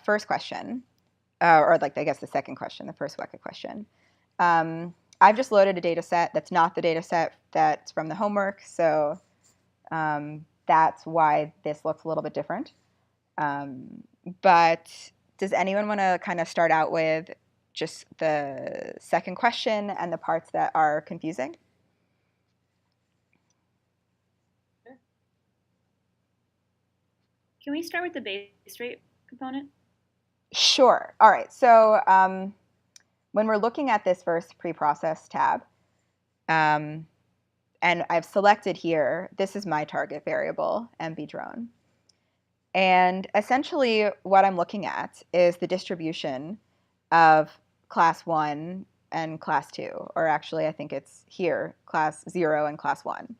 first question, or like I guess the second question, the first bucket question. I've just loaded a data set that's not the data set that's from the homework, so that's why this looks a little bit different. But does anyone want to kind of start out with just the second question and the parts that are confusing? Can we start with the base rate component? Sure. All right. So when we're looking at this first preprocess tab, and I've selected here, this is my target variable, MB drone. And essentially what I'm looking at is the distribution of class 1 and class 2, or actually I think it's here, class 0 and class 1.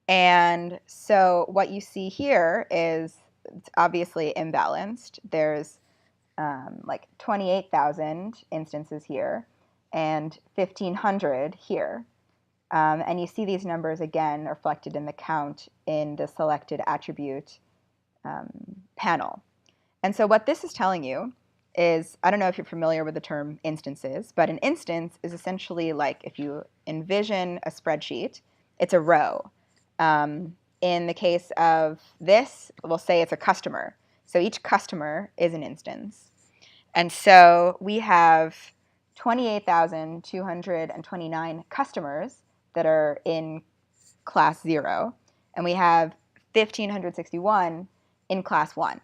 And so what you see here is it's obviously imbalanced. There's like 28,000 instances here and 1,500 here. And you see these numbers again reflected in the count in the selected attribute panel. And so what this is telling you is, I don't know if you're familiar with the term instances, but an instance is essentially like if you envision a spreadsheet, it's a row. In the case of this, we'll say it's a customer. So each customer is an instance. And so we have 28,229 customers that are in class 0, and we have 1,561 in class 1.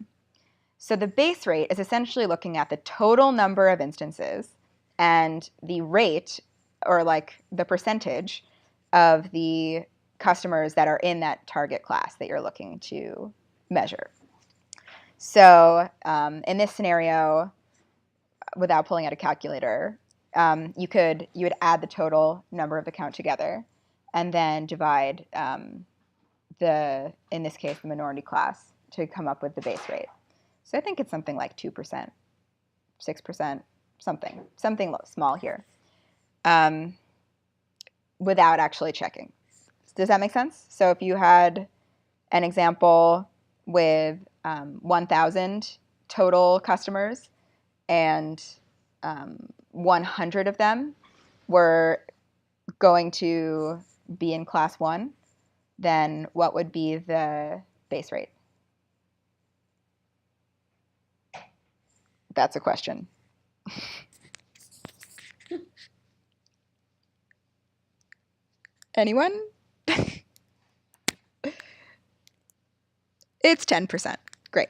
So the base rate is essentially looking at the total number of instances and the rate, or like the percentage, of the customers that are in that target class that you're looking to measure. So in this scenario, without pulling out a calculator, you would add the total number of the count together and then divide in this case, the minority class to come up with the base rate. So I think it's something like 2%, 6%, something small here, without actually checking. Does that make sense? So if you had an example with 1,000 total customers and 100 of them were going to be in class 1, then what would be the base rate? That's a question. Anyone? It's 10%. Great.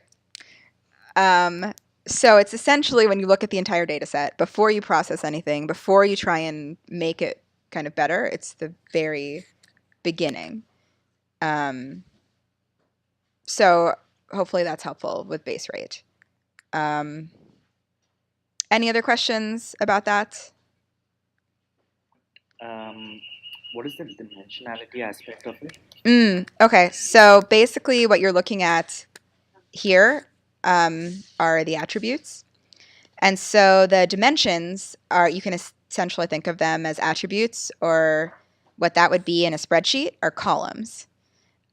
So it's essentially when you look at the entire data set, before you process anything, before you try and make it kind of better, it's the very beginning. So hopefully that's helpful with base rate. Any other questions about that? What is the dimensionality aspect of it? Okay, so basically what you're looking at here are the attributes. And so the dimensions are, you can essentially think of them as attributes, or what that would be in a spreadsheet are columns.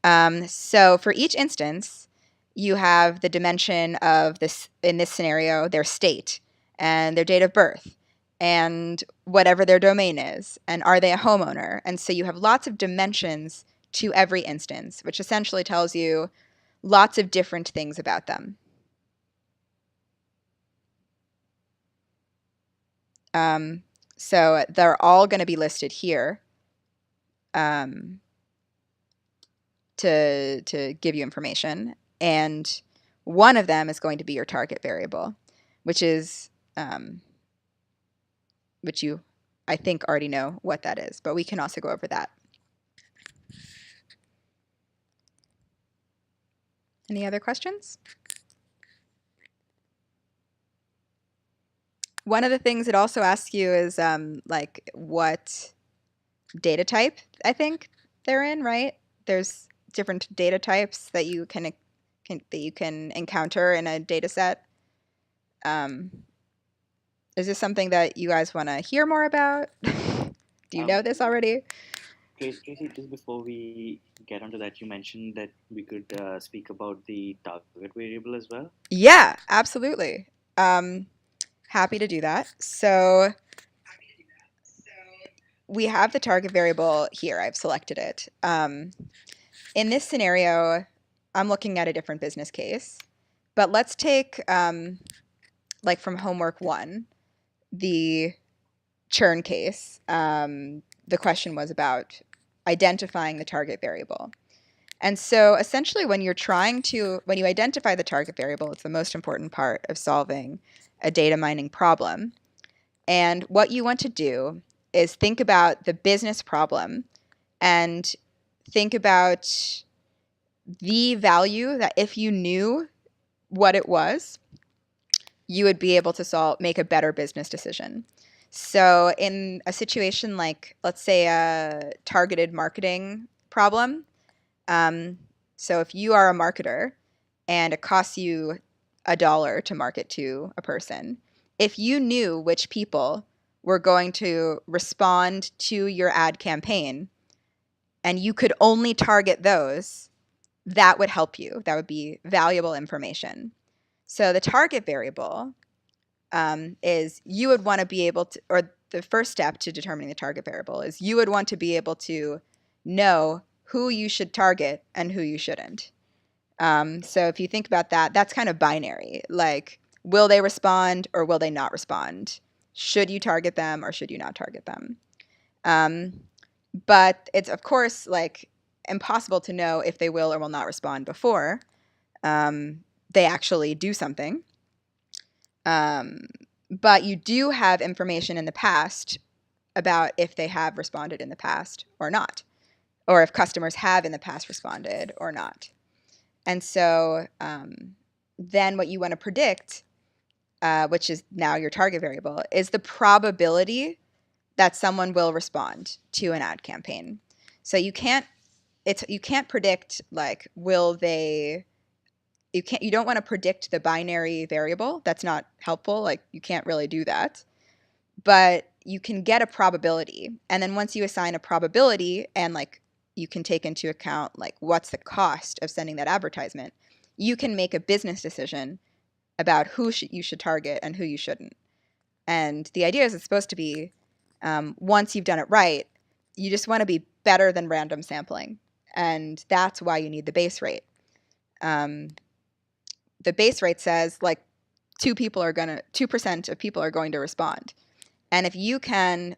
So for each instance, you have the dimension of this, in this scenario, their state and their date of birth and whatever their domain is, and are they a homeowner? And so you have lots of dimensions to every instance, which essentially tells you lots of different things about them. So they're all going to be listed here to give you information. And one of them is going to be your target variable, which is, which you, I think, already know what that is, but we can also go over that. Any other questions? One of the things it also asks you is like what data type I think they're in, right? There's different data types that you can encounter in a data set. Is this something that you guys want to hear more about? Do you know this already? Tracy, just before we get onto that, you mentioned that we could speak about the target variable as well. Yeah, absolutely. Um, Happy to do that. So we have the target variable here. I've selected it. In this scenario, I'm looking at a different business case, but let's take like from homework 1, the churn case. The question was about identifying the target variable. And so essentially when you identify the target variable, it's the most important part of solving a data mining problem. And what you want to do is think about the business problem and think about the value that if you knew what it was, you would be able to make a better business decision. So in a situation like, let's say, a targeted marketing problem, so if you are a marketer and it costs you $1 to market to a person, if you knew which people were going to respond to your ad campaign and you could only target those, that would help you. That would be valuable information. So the target variable is you would want to be able to, or the first step to determining the target variable is you would want to be able to know who you should target and who you shouldn't. So if you think about that, that's kind of binary. Like, will they respond or will they not respond? Should you target them or should you not target them? But it's, of course, like impossible to know if they will or will not respond before they actually do something. But you do have information in the past about if they have responded in the past or not, or if customers have in the past responded or not. And so then what you want to predict, which is now your target variable, is the probability that someone will respond to an ad campaign. So you can't predict like you don't want to predict the binary variable. That's not helpful. Like you can't really do that. But you can get a probability. And then once you assign a probability and like you can take into account like what's the cost of sending that advertisement, you can make a business decision about who you should target and who you shouldn't. And the idea is it's supposed to be once you've done it right, you just want to be better than random sampling. And that's why you need the base rate. The base rate says like 2% of people are going to respond. And if you can,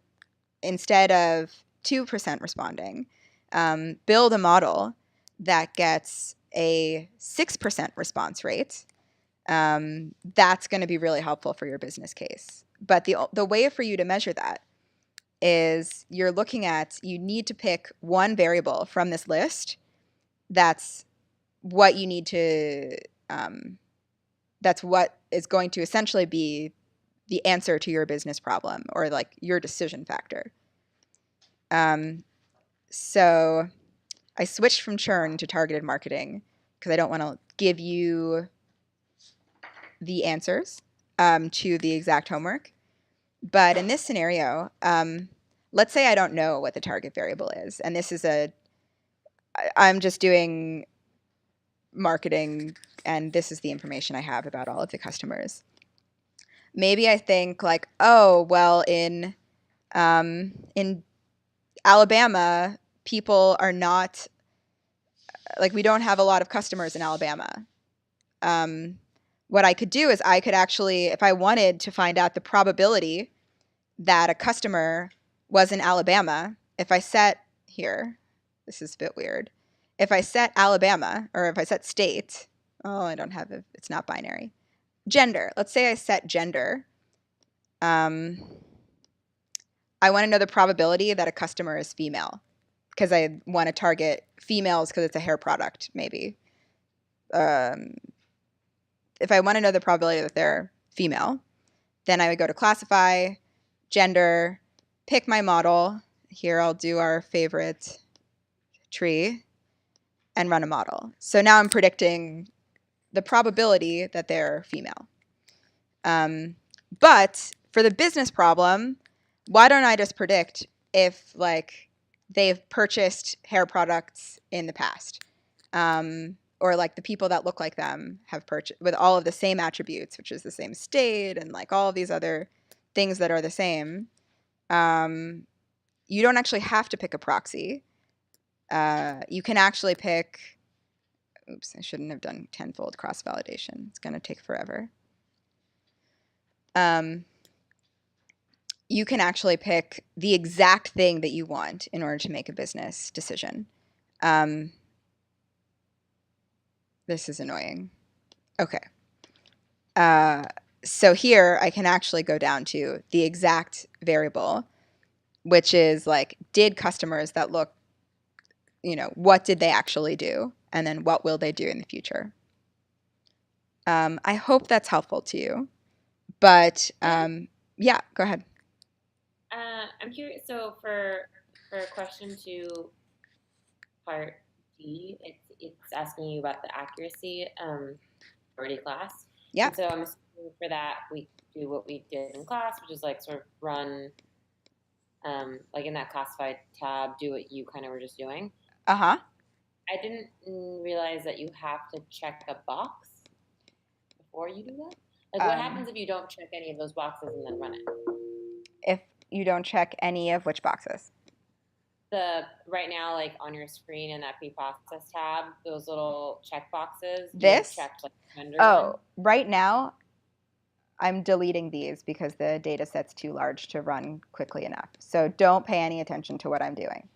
instead of 2% responding, build a model that gets a 6% response rate, that's going to be really helpful for your business case. But the way for you to measure that is you need to pick one variable from this list that's what you need to, that's what is going to essentially be the answer to your business problem or like your decision factor. So I switched from churn to targeted marketing because I don't want to give you the answers to the exact homework. But in this scenario, let's say I don't know what the target variable is. And this is I'm just doing marketing and this is the information I have about all of the customers. Maybe I think like, oh, well, in Alabama, people are not, like we don't have a lot of customers in Alabama. What I could do is I could actually, if I wanted to find out the probability that a customer was in Alabama, if I set here, this is a bit weird. If I set Alabama, or if I set state, it's not binary. Gender, let's say I set gender. I want to know the probability that a customer is female because I want to target females because it's a hair product, maybe. If I want to know the probability that they're female, then I would go to classify, gender, pick my model. Here I'll do our favorite tree and run a model. So now I'm predicting the probability that they're female. But for the business problem, why don't I just predict if like they've purchased hair products in the past. Or like the people that look like them have purchased with all of the same attributes, which is the same state and like all of these other things that are the same. You don't actually have to pick a proxy. You can actually pick, oops, I shouldn't have done tenfold cross-validation. It's going to take forever. You can actually pick the exact thing that you want in order to make a business decision. This is annoying. Okay. So here I can actually go down to the exact variable, which is like, did customers that look, what did they actually do? And then what will they do in the future? I hope that's helpful to you. But yeah, go ahead. I'm curious. So for question 2, part D, it's asking you about the accuracy priority class. Yeah. And so I'm assuming for that we do what we did in class, which is like sort of run, like in that classified tab, do what you kind of were just doing. Uh-huh. I didn't realize that you have to check a box before you do that. Like, what happens if you don't check any of those boxes and then run it? If you don't check any of which boxes? Right now, like on your screen in that pre-process tab, those little check boxes. This? Checked, like, vendor one? Right now, I'm deleting these because the data set's too large to run quickly enough. So don't pay any attention to what I'm doing.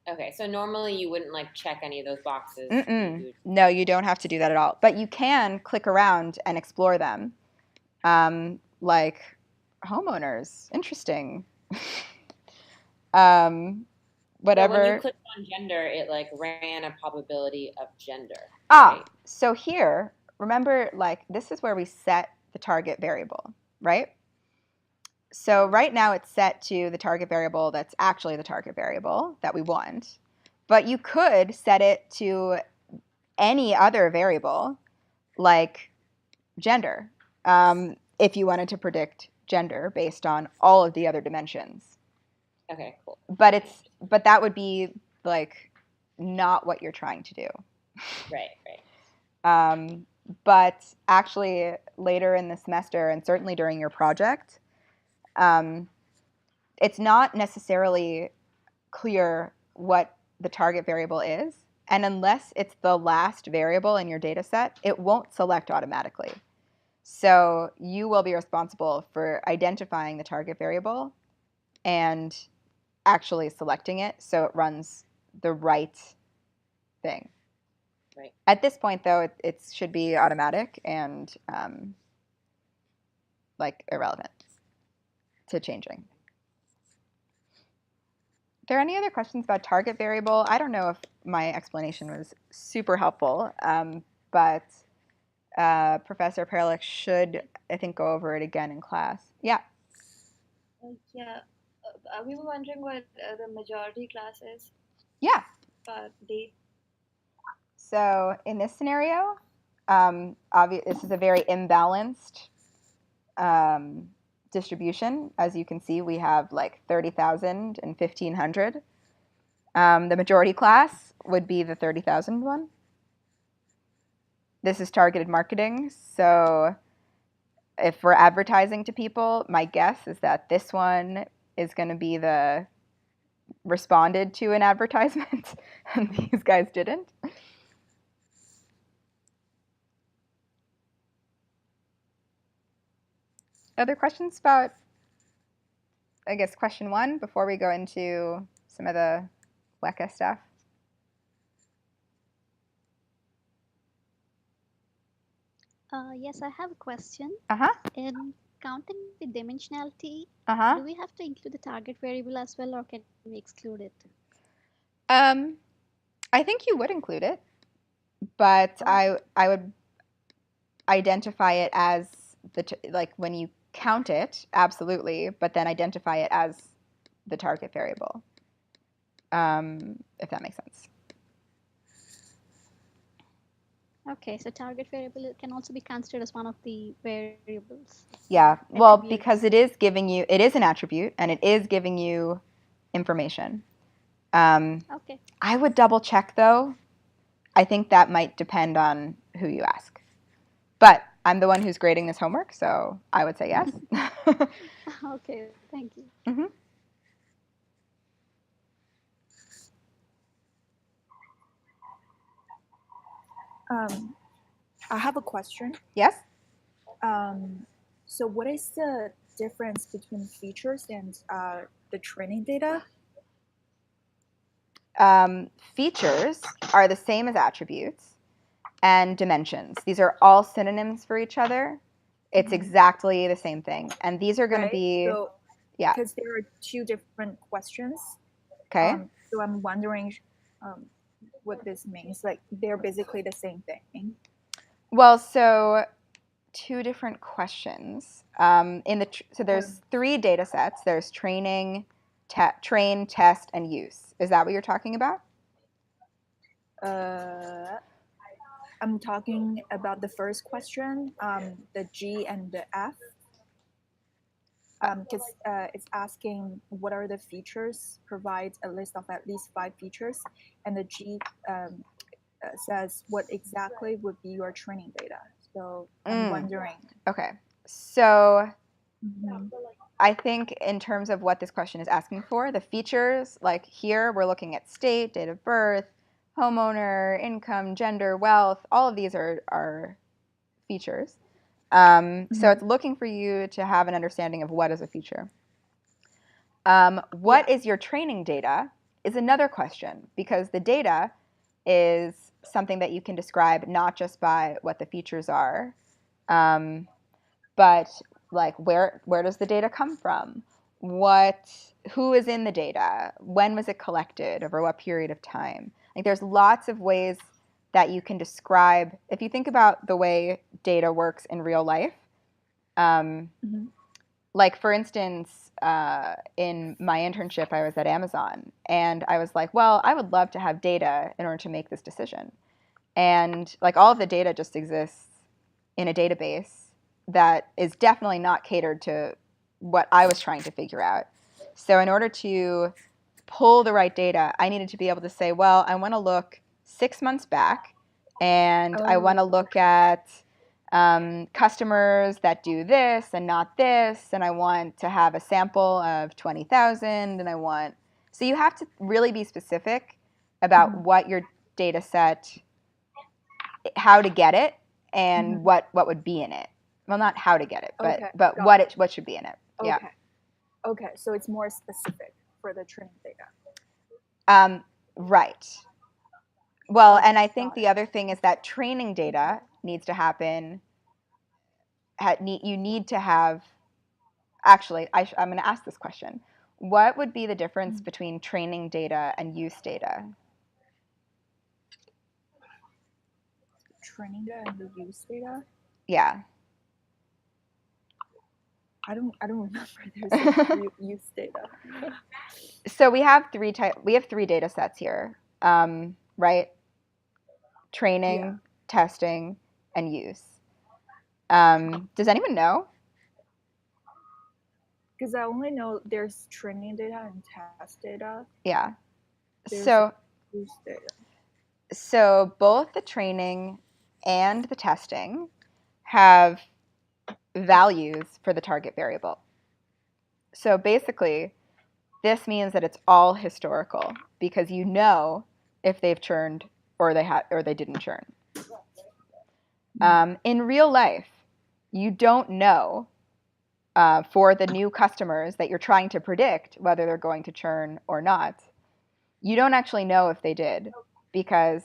Okay, so normally you wouldn't like check any of those boxes. No, you don't have to do that at all. But you can click around and explore them. Like homeowners, interesting. Whatever. But when you clicked on gender, it like ran a probability of gender. Right? So here, remember, like this is where we set the target variable, right? So right now it's set to the target variable that's actually the target variable that we want. But you could set it to any other variable, like gender, if you wanted to predict gender based on all of the other dimensions. Okay, cool. But that would be like not what you're trying to do. Right. But actually later in the semester and certainly during your project, it's not necessarily clear what the target variable is. And unless it's the last variable in your data set, it won't select automatically. So you will be responsible for identifying the target variable and actually selecting it so it runs the right thing. Right. At this point, though, it should be automatic and like irrelevant to changing. Are there any other questions about target variable? I don't know if my explanation was super helpful, but Professor Perlich should, I think, go over it again in class. Yeah. Yeah. We were wondering what the majority class is. Yeah. D. So in this scenario, this is a very imbalanced distribution. As you can see, we have like 30,000 and 1,500. The majority class would be the 30,000 one. This is targeted marketing. So if we're advertising to people, my guess is that this one is going to be the responded to an advertisement, and these guys didn't. Other questions about, I guess, question 1 before we go into some of the WECA stuff? Yes, I have a question. In counting the dimensionality, do we have to include the target variable as well, or can we exclude it? I think you would include it, but I would identify it as like when you count it, absolutely, but then identify it as the target variable, if that makes sense. Okay, so target variable can also be considered as one of the variables. Yeah, well, because it is an attribute and it is giving you information. Okay. I would double check though. I think that might depend on who you ask. But I'm the one who's grading this homework, so I would say yes. Okay, thank you. Mm-hmm. I have a question. Yes? So what is the difference between features and the training data? Features are the same as attributes, and dimensions. These are all synonyms for each other. It's exactly the same thing. And these are going to be, so, yeah. Because there are two different questions. Okay. So I'm wondering what this means. Like they're basically the same thing. Well, so two different questions. So there's 3 data sets. There's training, train, test, and use. Is that what you're talking about? I'm talking about the first question, the G and the F. Because it's asking what are the features, provides a list of at least 5 features, and the G says what exactly would be your training data. So I'm wondering. Okay, so I think in terms of what this question is asking for, the features, like here we're looking at state, date of birth, homeowner, income, gender, wealth, all of these are features. So it's looking for you to have an understanding of what is a feature. What is your training data is another question, because the data is something that you can describe not just by what the features are, but like where does the data come from? Who is in the data? When was it collected? Over what period of time? Like there's lots of ways that you can describe. If you think about the way data works in real life, like for instance, in my internship, I was at Amazon, and I was like, well, I would love to have data in order to make this decision. And like all of the data just exists in a database that is definitely not catered to what I was trying to figure out. So in order to pull the right data, I needed to be able to say, well, I want to look 6 months back, and I want to look at customers that do this and not this, and I want to have a sample of 20,000, and I want... So you have to really be specific about what your data set, how to get it, and what would be in it. Well, not how to get it, but what should be in it. Okay. Yeah. Okay, so it's more specific for the training data. Right. Well, and I think the other thing is that training data needs to happen. You need to have... Actually, I'm going to ask this question. What would be the difference between training data and use data? Training data and the use data? Yeah. I don't remember there's a use data. So we have 3 data sets here, right? Training, testing, and use. Does anyone know? Because I only know there's training data and test data. Yeah. There's So use data. So both the training and the testing have values for the target variable. So basically, this means that it's all historical, because you know if they've churned or they didn't churn. In real life, you don't know for the new customers that you're trying to predict whether they're going to churn or not. You don't actually know if they did, because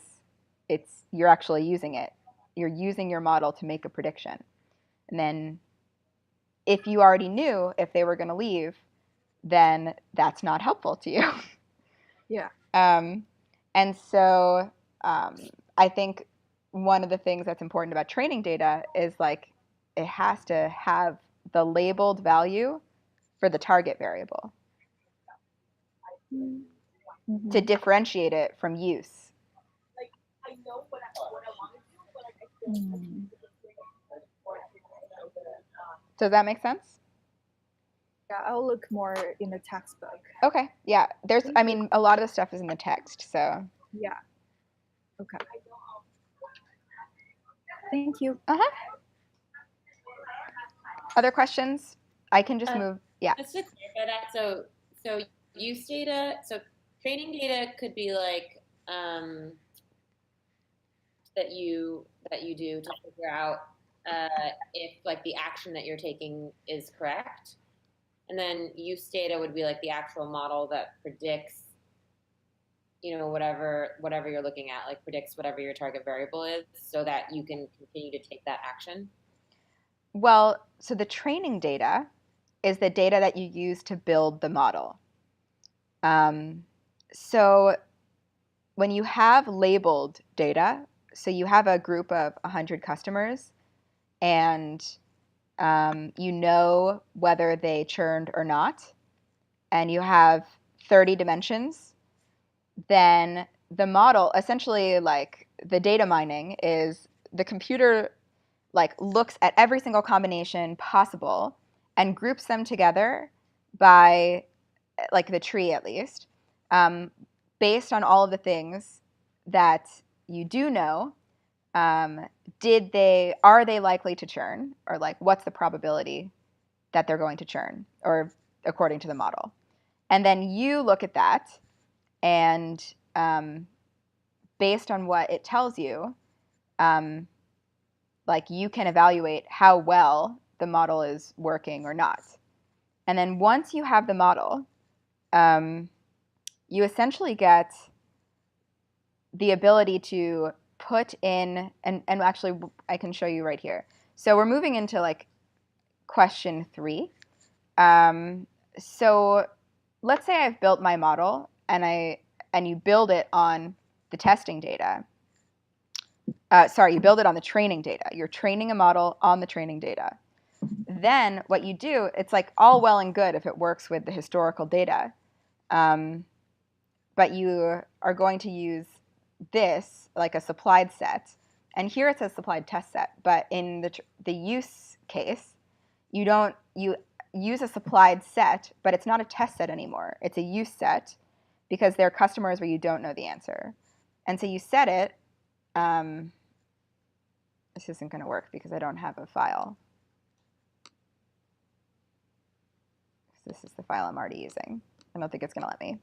you're actually using it. You're using your model to make a prediction. And then if you already knew if they were going to leave, then that's not helpful to you. Yeah. And so I think one of the things that's important about training data is like it has to have the labeled value for the target variable to differentiate it from use. Does that make sense? Yeah, I'll look more in the textbook. Okay. Yeah. I mean, a lot of the stuff is in the text, so. Yeah. Okay. Thank you. Other questions? I can just move. Yeah. Just to clarify that, so use data, so training data could be like that you do to figure out if like the action that you're taking is correct, and then use data would be like the actual model that predicts, you know, whatever you're looking at, like predicts whatever your target variable is, so that you can continue to take that action. Well, so the training data is the data that you use to build the model. So when you have labeled data, so you have a group of 100 customers, and you know whether they churned or not, and you have 30 dimensions, then the model, essentially like the data mining, is the computer like looks at every single combination possible and groups them together by, like the tree at least, based on all of the things that you do know. Are they likely to churn, or like what's the probability that they're going to churn, or according to the model. And then you look at that, and based on what it tells you, like you can evaluate how well the model is working or not. And then once you have the model, you essentially get the ability to put in, and actually I can show you right here. So we're moving into like question 3. So let's say I've built my model, and you build it on the testing data. You build it on the training data. You're training a model on the training data. Then what you do, it's like all well and good if it works with the historical data, but you are going to use this like a supplied set. And here it says supplied test set, but in the use case, you use a supplied set, but it's not a test set anymore. It's a use set, because there are customers where you don't know the answer. And so you set it. This isn't going to work because I don't have a file. This is the file I'm already using. I don't think it's going to let me.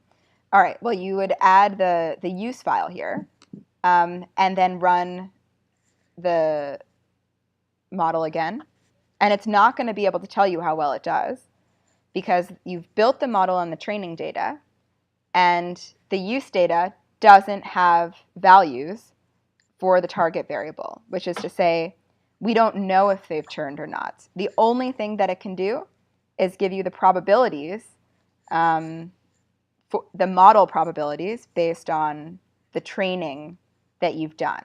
All right, well, you would add the use file here, and then run the model again. And it's not going to be able to tell you how well it does, because you've built the model on the training data, and the use data doesn't have values for the target variable, which is to say, we don't know if they've churned or not. The only thing that it can do is give you the probabilities, for the model probabilities based on the training that you've done.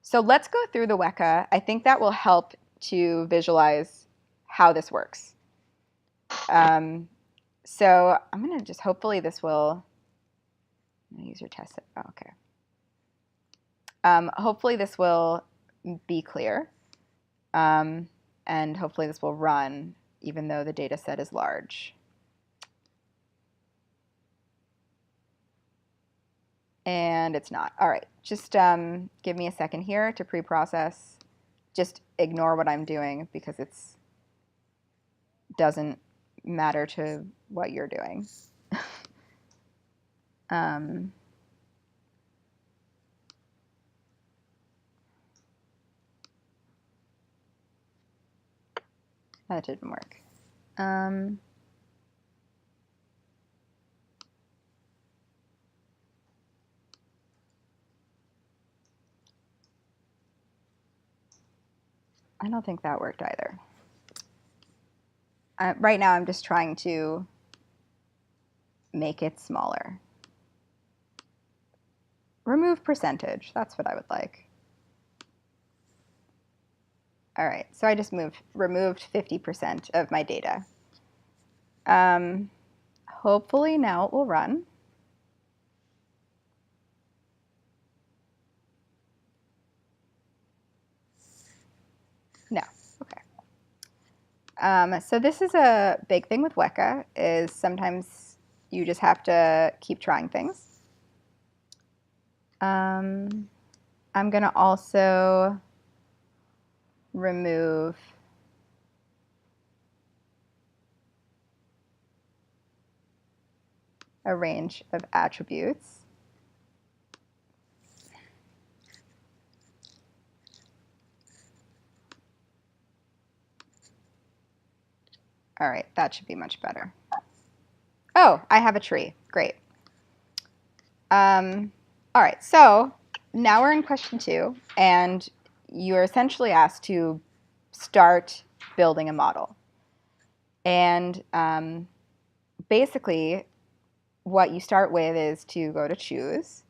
So let's go through the Weka. I think that will help to visualize how this works. So I'm going to just, hopefully this will, I'm going to use your test set. Oh, okay. Hopefully this will be clear, and hopefully this will run even though the data set is large. And it's not. All right, just give me a second here to pre-process. Just ignore what I'm doing because it doesn't matter to what you're doing. That didn't work. I don't think that worked either. Right now I'm just trying to make it smaller. Remove percentage, that's what I would like. All right, so I just removed 50% of my data. Hopefully now it will run. No, okay. So this is a big thing with Weka, is sometimes you just have to keep trying things. I'm going to also remove a range of attributes. All right, that should be much better. Oh, I have a tree. Great. All right, so now we're in question 2, and you're essentially asked to start building a model. And basically, what you start with is to go to Choose,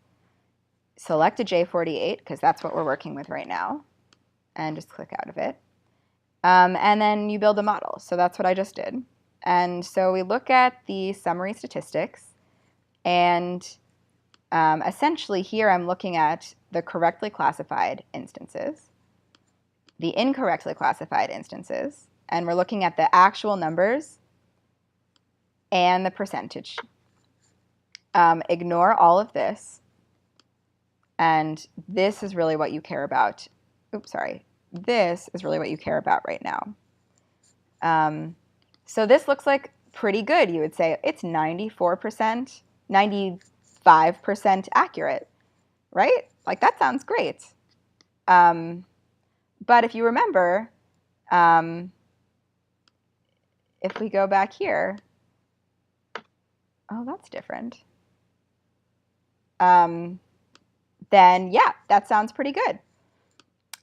select a J48, because that's what we're working with right now, and just click out of it. And then you build a model. So that's what I just did. And so we look at the summary statistics, and essentially here I'm looking at the correctly classified instances, the incorrectly classified instances, and we're looking at the actual numbers and the percentage. Ignore all of this, and this is really what you care about. Oops, sorry. This is really what you care about right now. So this looks like pretty good. You would say it's 94%, 95% accurate, right? Like that sounds great. But if you remember, if we go back here, oh, that's different. Then yeah, that sounds pretty good.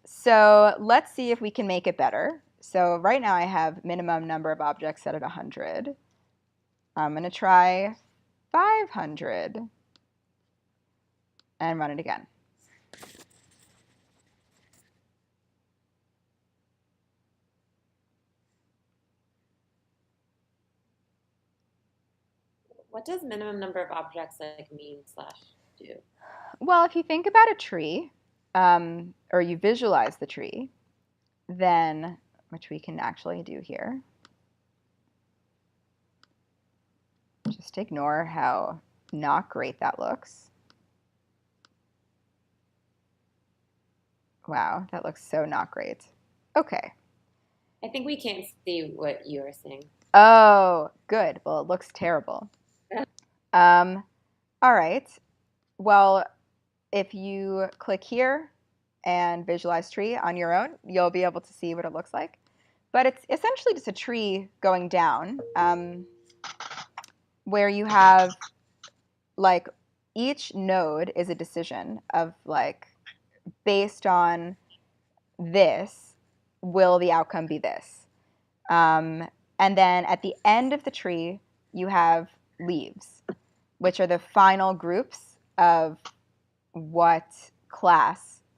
So let's see if we can make it better. So right now I have minimum number of objects set at 100. I'm going to try 500 and run it again. What does minimum number of objects like mean / do? Well, if you think about a tree, or you visualize the tree, then, which we can actually do here, just ignore how not great that looks. Wow, that looks so not great. Okay. I think we can't see what you are seeing. Oh, good. Well, it looks terrible. All right. Well, if you click here and visualize tree on your own, you'll be able to see what it looks like. But it's essentially just a tree going down, where you have, like, each node is a decision of, like, based on this, will the outcome be this? And then at the end of the tree, you have leaves, which are the final groups of what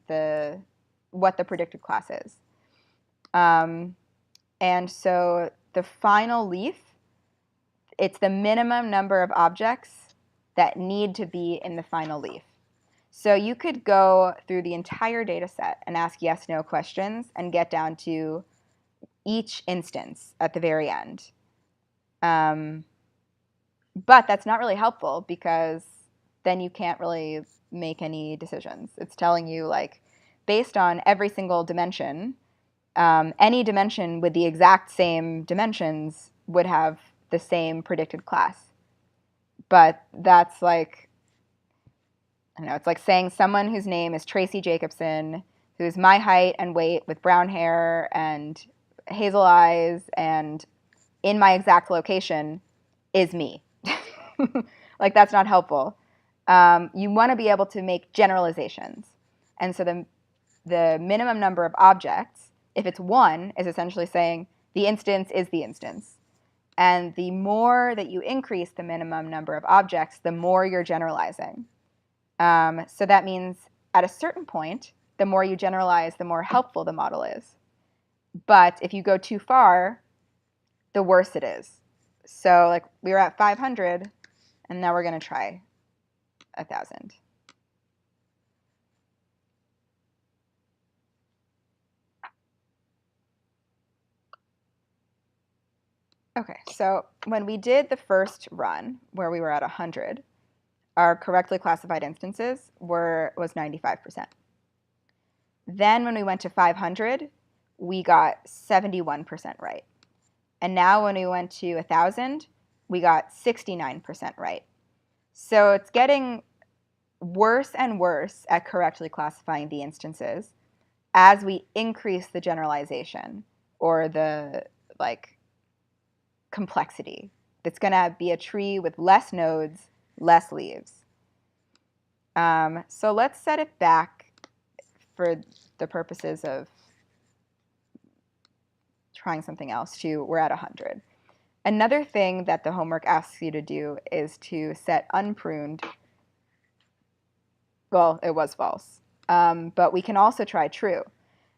the predicted class is. And so the final leaf, it's the minimum number of objects that need to be in the final leaf. So you could go through the entire data set and ask yes/no questions and get down to each instance at the very end. But that's not really helpful because then you can't really make any decisions. It's telling you, like, based on every single dimension, any dimension with the exact same dimensions would have the same predicted class. But that's like, I don't know, it's like saying someone whose name is Tracy Jacobson, who's my height and weight with brown hair and hazel eyes and in my exact location is me. Like, that's not helpful. You want to be able to make generalizations. And so the minimum number of objects, if it's 1, is essentially saying the instance is the instance. And the more that you increase the minimum number of objects, the more you're generalizing. So that means at a certain point, the more you generalize, the more helpful the model is. But if you go too far, the worse it is. So like we were at 500, and now we're going to try 1,000. Okay, so when we did the first run, where we were at 100, our correctly classified instances was 95%. Then when we went to 500, we got 71% right. And now when we went to 1,000, we got 69% right. So it's getting worse and worse at correctly classifying the instances as we increase the generalization or the complexity. It's going to be a tree with less nodes, less leaves. So let's set it back for the purposes of trying something else to we're at 100. Another thing that the homework asks you to do is to set unpruned. Well, it was false, but we can also try true.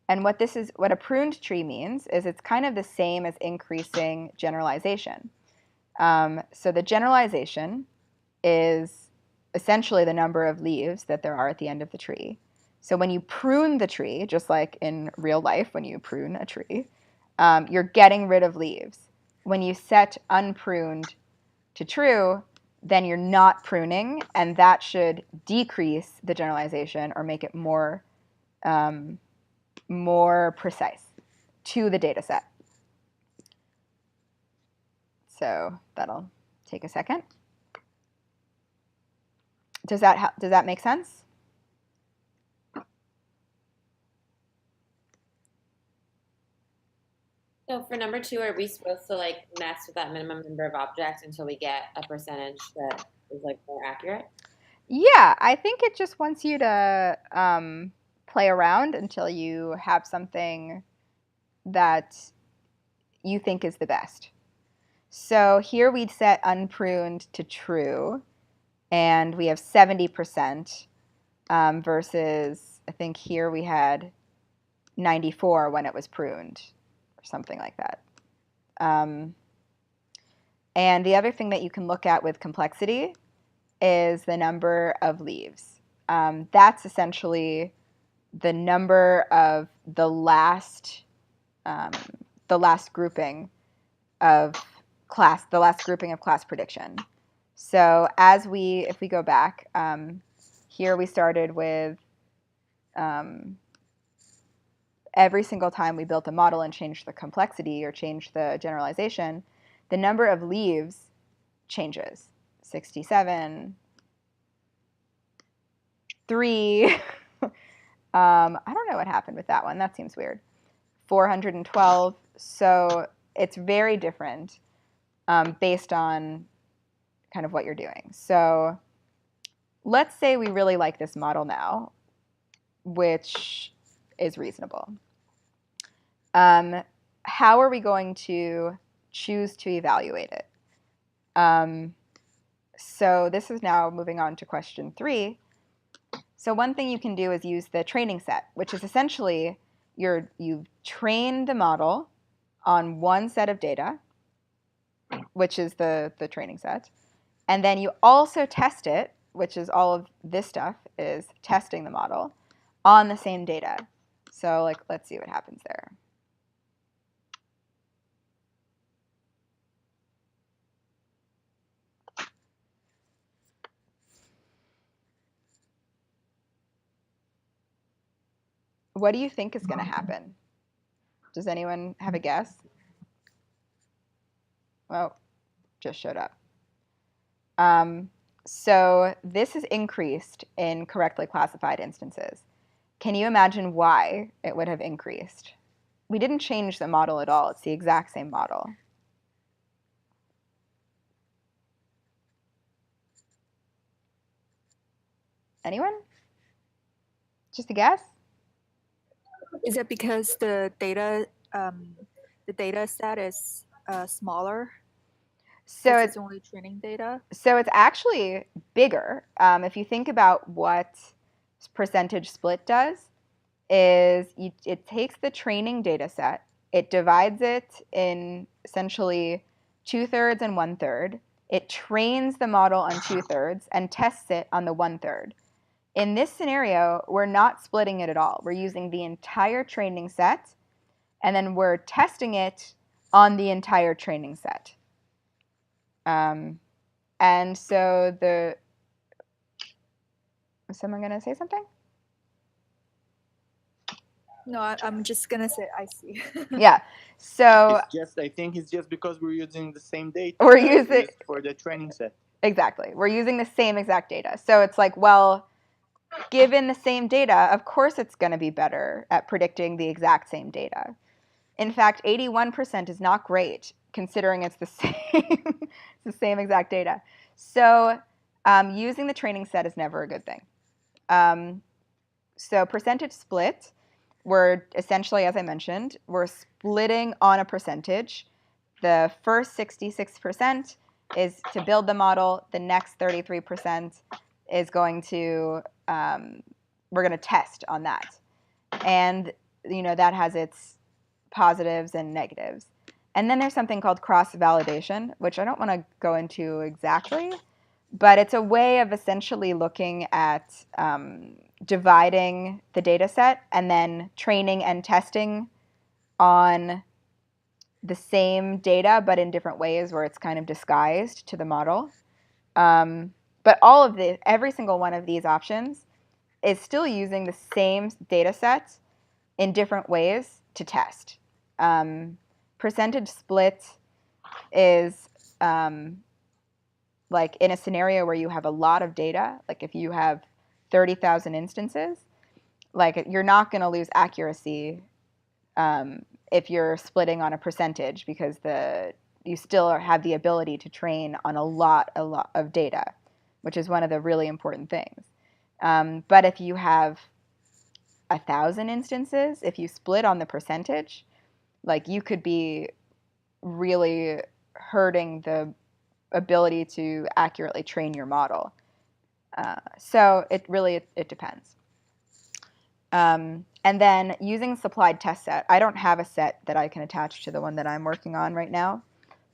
And what a pruned tree means is it's kind of the same as increasing generalization. So the generalization is essentially the number of leaves that there are at the end of the tree. So when you prune the tree, just like in real life when you prune a tree, you're getting rid of leaves. When you set unpruned to true, then you're not pruning, and that should decrease the generalization or make it more precise to the data set. So that'll take a second. Does that make sense? So for number 2, are we supposed to mess with that minimum number of objects until we get a percentage that is more accurate? Yeah, I think it just wants you to play around until you have something that you think is the best. So here we'd set unpruned to true, and we have 70% versus, I think here we had 94 when it was pruned, or something like that. And the other thing that you can look at with complexity is the number of leaves. That's essentially the number of the last grouping of class prediction. So if we go back, here we started with every single time we built a model and changed the complexity or changed the generalization, the number of leaves changes. 67, 3. I don't know what happened with that one. That seems weird. 412. So it's very different based on kind of what you're doing. So let's say we really like this model now, which is reasonable. How are we going to choose to evaluate it? So this is now moving on to question 3. So one thing you can do is use the training set, which is essentially you've trained the model on one set of data, which is the training set, and then you also test it, which is all of this stuff is testing the model on the same data. So let's see what happens there. What do you think is going to happen? Does anyone have a guess? Oh, just showed up. So this is increased in correctly classified instances. Can you imagine why it would have increased? We didn't change the model at all. It's the exact same model. Anyone? Just a guess? Is it because the data set is smaller? So it's only training data? So it's actually bigger. If you think about what percentage split does, it takes the training data set, it divides it in essentially 2/3 and 1/3. It trains the model on 2/3 and tests it on the 1/3. In this scenario, we're not splitting it at all. We're using the entire training set, and then we're testing it on the entire training set. And so is someone going to say something? No, I'm just going to say I see. Yeah. So I think it's just because we're using the same data. We're using for the training set. Exactly. We're using the same exact data. So it's like, well, given the same data, of course it's going to be better at predicting the exact same data. In fact, 81% is not great, considering it's the same, it's the same exact data. So using the training set is never a good thing. So percentage split, we're essentially, as I mentioned, we're splitting on a percentage. The first 66% is to build the model. The next 33% is going to, we're going to test on that. And, that has its positives and negatives. And then there's something called cross-validation, which I don't want to go into exactly, but it's a way of essentially looking at dividing the data set and then training and testing on the same data, but in different ways where it's kind of disguised to the model. But every single one of these options is still using the same data sets in different ways to test. Percentage split is like in a scenario where you have a lot of data, like if you have 30,000 instances, like you're not going to lose accuracy if you're splitting on a percentage, because you still have the ability to train on a lot of data, which is one of the really important things. But if you have 1,000 instances, if you split on the percentage, like you could be really hurting the ability to accurately train your model. So it depends. And then using supplied test set, I don't have a set that I can attach to the one that I'm working on right now,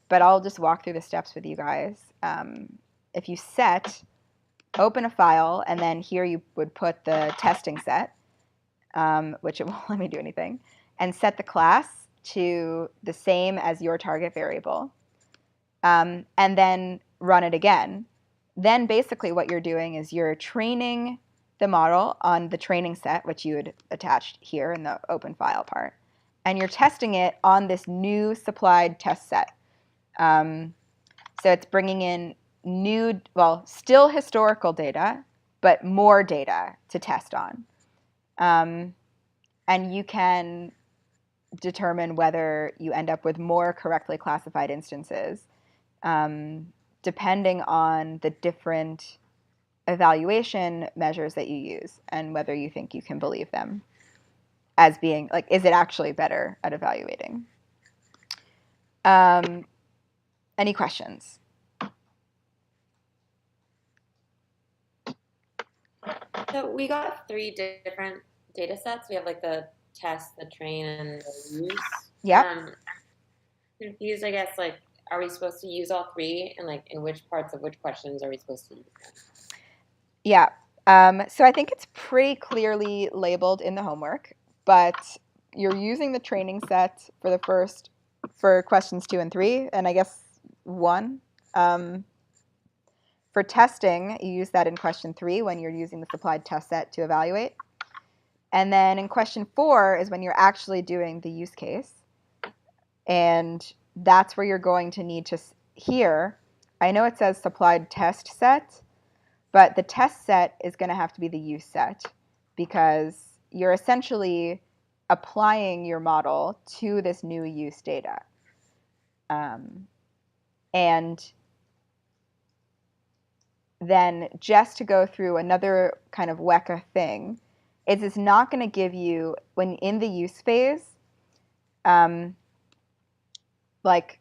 but I'll just walk through the steps with you guys. If you open a file, and then here you would put the testing set, which it won't let me do anything, and set the class to the same as your target variable, and then run it again. Then basically what you're doing is you're training the model on the training set, which you had attached here in the open file part, and you're testing it on this new supplied test set. So it's bringing in still historical data, but more data to test on. And you can determine whether you end up with more correctly classified instances, depending on the different evaluation measures that you use and whether you think you can believe them as being, like, is it actually better at evaluating? Any questions? So we got 3 different data sets. We have like the test, the train, and the use. Yeah. Confused, I guess, like, are we supposed to use all 3, and like in which parts of which questions are we supposed to use them? Yeah. So I think it's pretty clearly labeled in the homework, but you're using the training set for questions 2 and 3, and I guess 1. For testing, you use that in question 3 when you're using the supplied test set to evaluate. And then in question 4 is when you're actually doing the use case. And that's where you're going to need to here. I know it says supplied test set, but the test set is going to have to be the use set, because you're essentially applying your model to this new use data. And then just to go through another kind of Weka thing, is it's not going to give you, when in the use phase, like,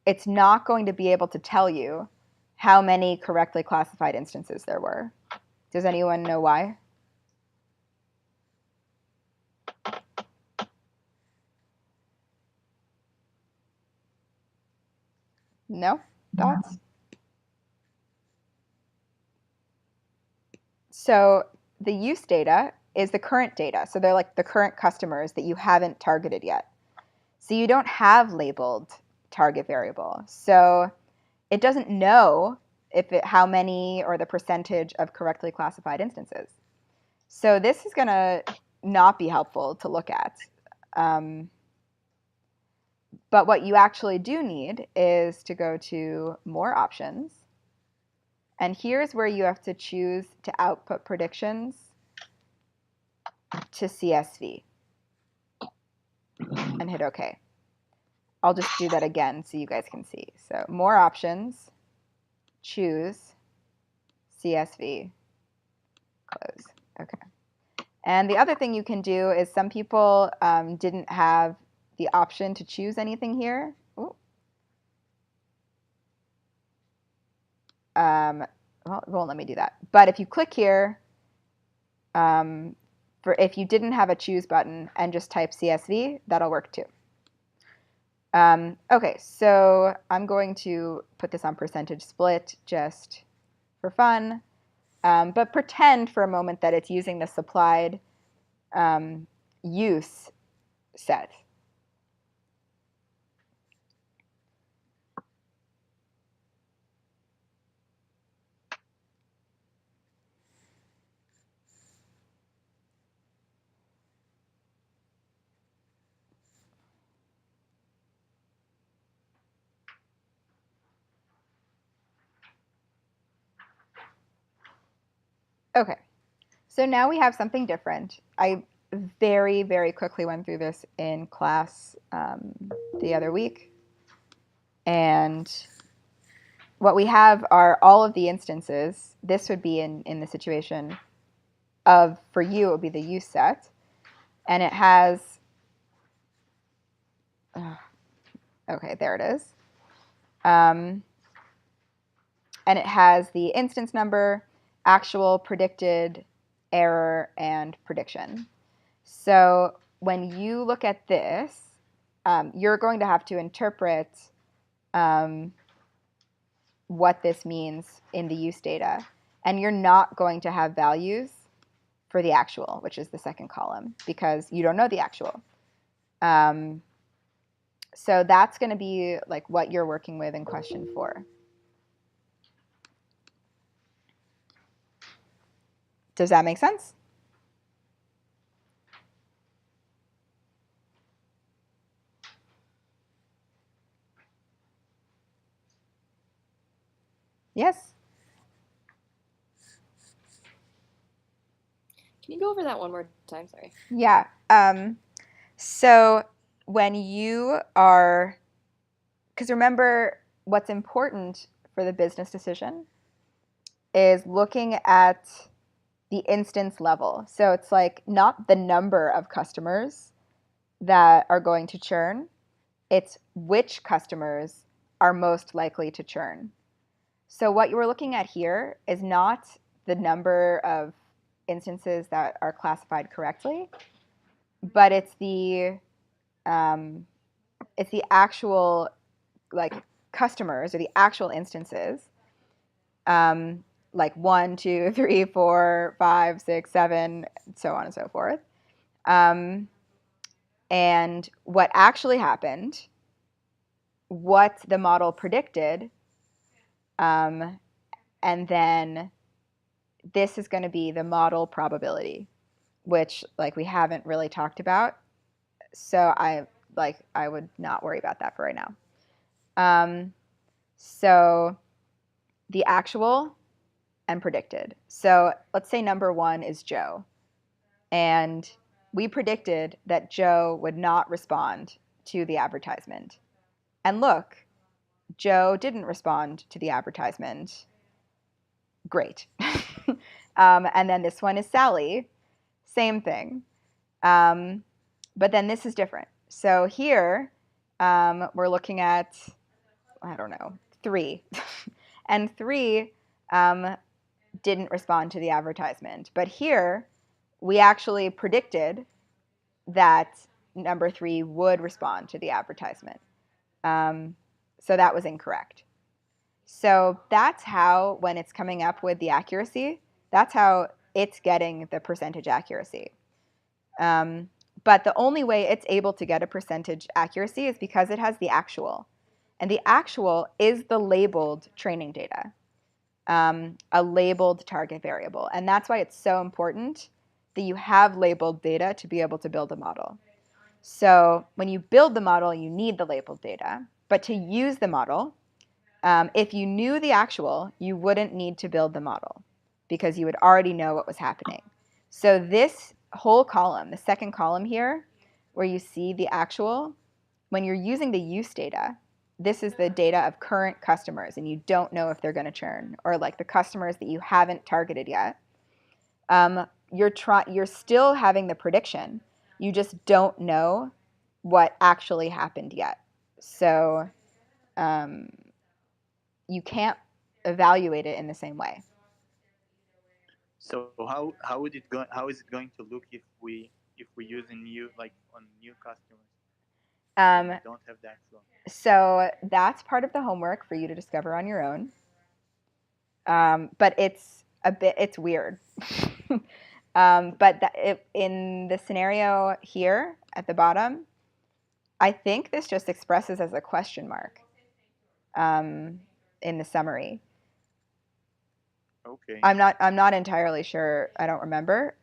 it's not going to be able to tell you how many correctly classified instances there were. Does anyone know why? No? Thoughts? So the use data is the current data. So they're like the current customers that you haven't targeted yet. So you don't have labeled target variable. So it doesn't know how many or the percentage of correctly classified instances. So this is going to not be helpful to look at. But what you actually do need is to go to More Options. And here's where you have to choose to output predictions to CSV and hit OK. I'll just do that again so you guys can see. So More Options, choose CSV, close. OK. And the other thing you can do is some people didn't have the option to choose anything here. Well, it won't let me do that. But if you click here, if you didn't have a choose button and just type CSV, that'll work too. OK, so I'm going to put this on percentage split just for fun. But pretend for a moment that it's using the supplied use set. OK, so now we have something different. I very, very quickly went through this in class the other week. And what we have are all of the instances. This would be in the situation of, for you, it would be the use set. And it has, OK, there it is. And it has the instance number, actual, predicted, error, and prediction. So when you look at this, you're going to have to interpret what this means in the use data. And you're not going to have values for the actual, which is the second column, because you don't know the actual. So that's going to be like what you're working with in question 4. Does that make sense? Yes? Can you go over that one more time? Sorry. Yeah. So when you are, because remember what's important for the business decision is looking at the instance level. So it's like not the number of customers that are going to churn. It's which customers are most likely to churn. So what you were looking at here is not the number of instances that are classified correctly, but it's the actual like customers or the actual instances, like 1, 2, 3, 4, 5, 6, 7, so on and so forth. And what actually happened, what the model predicted, and then this is going to be the model probability, which like we haven't really talked about. So I would not worry about that for right now. So the actual and predicted. So let's say number 1 is Joe. And we predicted that Joe would not respond to the advertisement. And look, Joe didn't respond to the advertisement. Great. And then this one is Sally. Same thing. But then this is different. So here we're looking at, I don't know, 3. And 3 didn't respond to the advertisement. But here we actually predicted that number 3 would respond to the advertisement. So that was incorrect. So that's how, when it's coming up with the accuracy, that's how it's getting the percentage accuracy. But the only way it's able to get a percentage accuracy is because it has the actual. And the actual is the labeled training data, a labeled target variable. And that's why it's so important that you have labeled data to be able to build a model. So when you build the model, you need the labeled data. But to use the model, if you knew the actual, you wouldn't need to build the model because you would already know what was happening. So this whole column, the second column here, where you see the actual, when you're using the use data, this is the data of current customers, and you don't know if they're going to churn, or like the customers that you haven't targeted yet. You're still having the prediction. You just don't know what actually happened yet. So you can't evaluate it in the same way. So how would it go? How is it going to look if we use a new, like on new customers? We don't have the actual. So that's part of the homework for you to discover on your own. But it's weird. But in the scenario here at the bottom, I think this just expresses as a question mark in the summary. Okay. I'm not entirely sure. I don't remember.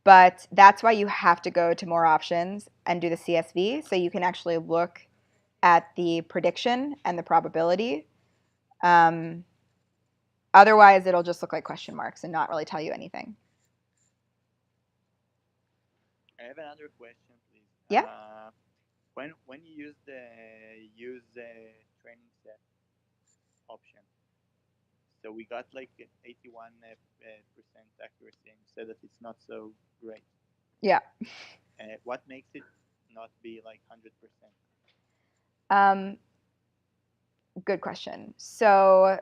But that's why you have to go to more options and do the CSV, so you can actually look at the prediction and the probability. Otherwise, it'll just look like question marks and not really tell you anything. I have another question, please. Yeah. When you use the training set option, so we got like 81% accuracy, and you said that it's not so great. Yeah. What makes it not be like 100%? Good question. So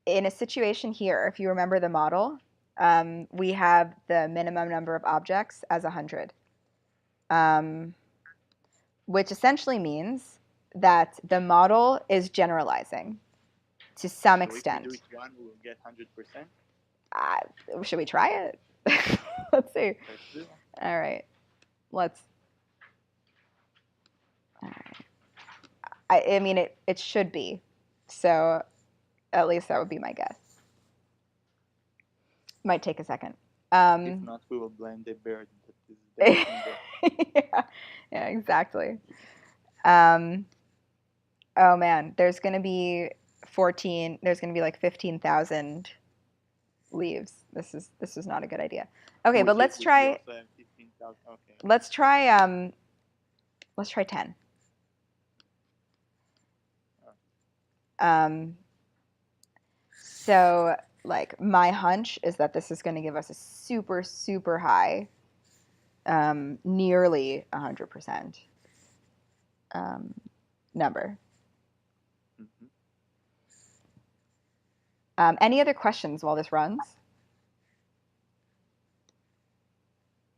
in a situation here, if you remember the model, we have the minimum number of objects as 100, which essentially means that the model is generalizing to some extent. If we do it one, we'll get 100%? Should we try it? Let's see. Let's do it. All right. All right. I mean, it should be. So at least that would be my guess. Might take a second. If not, we will blame the bird. Yeah, exactly. Oh man, there's going to be 14. There's going to be like 15,000 leaves. This is not a good idea. Okay, but let's try. Okay. Let's try. Let's try 10. So like my hunch is that this is going to give us a super, super high, nearly 100% number. Mm-hmm. Any other questions while this runs?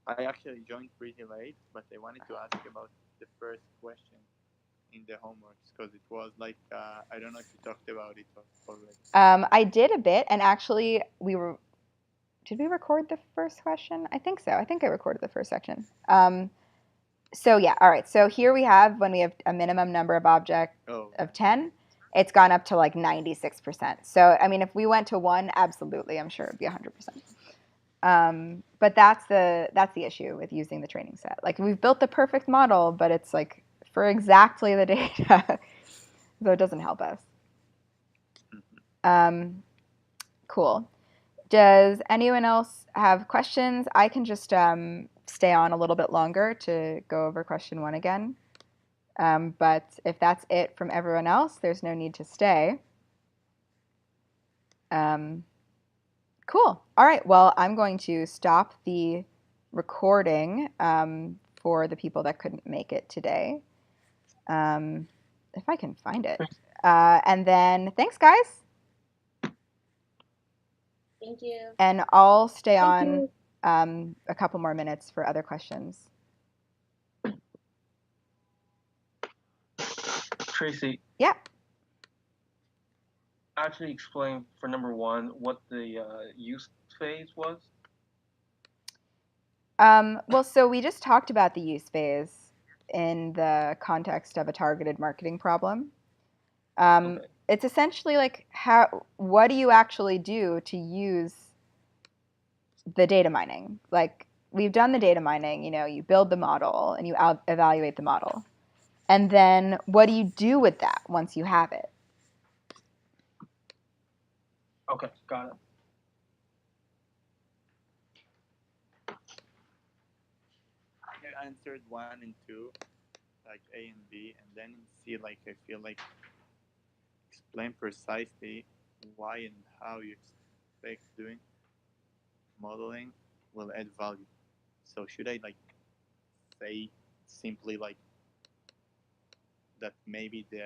I actually joined pretty late, but I wanted to ask about the first question in the homeworks, because it was like, I don't know if you talked about it already. I did a bit, and actually did we record the first question? I think so. I think I recorded the first section. So yeah, all right. So here we have, when we have a minimum number of objects of 10, it's gone up to like 96%. So, I mean, if we went to 1, absolutely, I'm sure it'd be 100%. But that's the issue with using the training set. Like, we've built the perfect model, but it's like for exactly the data, so it doesn't help us. Cool. Does anyone else have questions? I can just stay on a little bit longer to go over question 1 again. But if that's it from everyone else, there's no need to stay. Cool. All right. Well, I'm going to stop the recording for the people that couldn't make it today. If I can find it. And then thanks, guys. Thank you. And I'll stay on a couple more minutes for other questions. Tracy. Yeah. Actually explain for number 1 what the use phase was. Well, so we just talked about the use phase in the context of a targeted marketing problem. Okay. It's essentially like what do you actually do to use the data mining? Like we've done the data mining, you build the model and you evaluate the model. And then what do you do with that once you have it? Okay, got it. I answered 1 and 2, like A and B, and then in C, like I feel like explain precisely why and how you expect doing modeling will add value. So should I like say simply like that maybe the